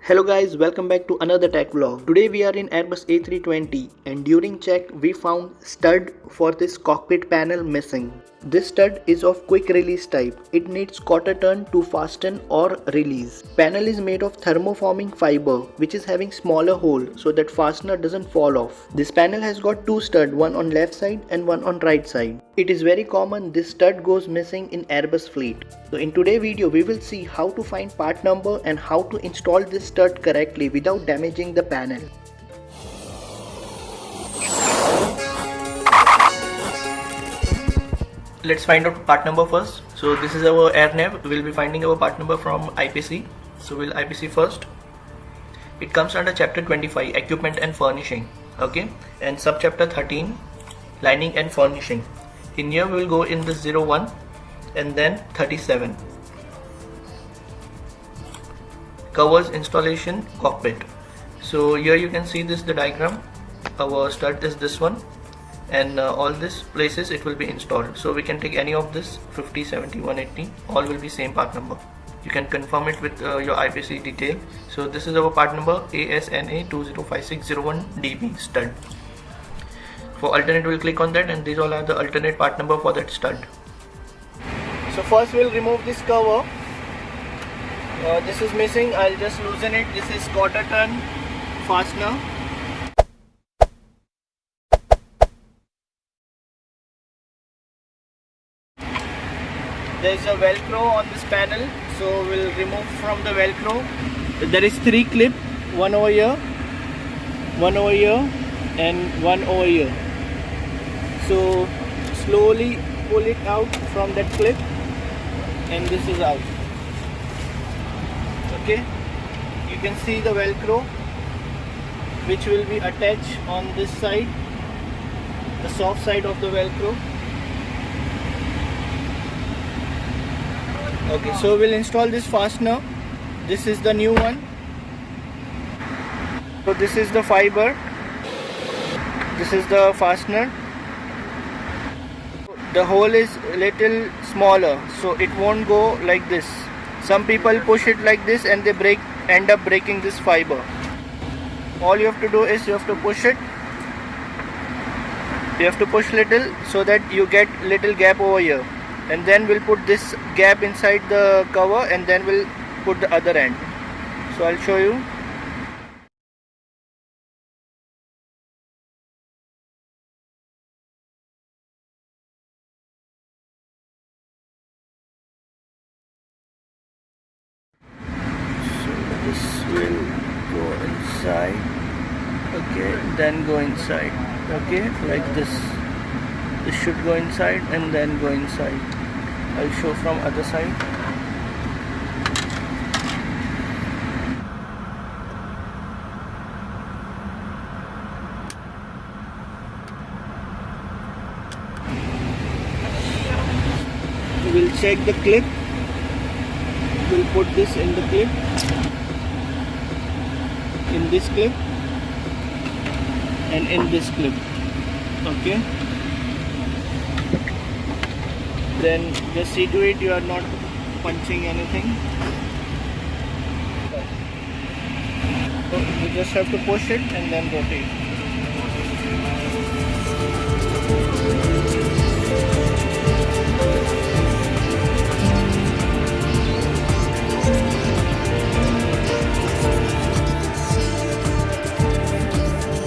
Hello guys, welcome back to another tech vlog. Today we are in Airbus A320 and during check we found stud for this cockpit panel missing. This stud is of quick release type. It needs quarter turn to fasten or release. Panel is made of thermoforming fiber which is having smaller hole so that fastener doesn't fall off. This panel has got two stud, one on left side and one on right side. It is very common this stud goes missing in Airbus fleet. So in today's video we will see how to find part number and how to install this stud correctly without damaging the panel. Let's find out part number first. So this is our air nav. We'll be finding our part number from IPC. So we'll IPC first. It comes under chapter 25, equipment and furnishing. Okay, and subchapter 13, lining and furnishing. In here we will go in this 01 and then 37. Covers installation cockpit. So here you can see this the diagram. Our stud is this one, and all these places it will be installed. So we can take any of this 50, 70, 180. All will be same part number. You can confirm it with your IPC detail. So this is our part number ASNA205601DB stud. For alternate we'll click on that, and these all are the alternate part number for that stud. So first we'll remove this cover. This is missing. I'll just loosen it. This is quarter turn fastener. There is a velcro on this panel, so we'll remove from the velcro. There is 3 clips, one over here, one over here and one over here. So slowly pull it out from that clip and this is out. Okay, you can see the velcro which will be attached on this side, the soft side of the velcro. Okay, so we'll install this fastener. This is the new one. So this is the fiber. This is the fastener. The hole is little smaller, so it won't go like this. Some people push it like this and they end up breaking this fiber. All you have to do is you have to push it. You have to push little so that you get little gap over here. And then we'll put this gap inside the cover and then we'll put the other end. So I'll show you. So this will go inside. Okay, then go inside. Okay, like this. This should go inside and then go inside. I'll show from other side. We'll check the clip. We'll put this in the clip. In this clip. And in this clip. Okay. Then just see to it you are not punching anything. So you just have to push it and then rotate.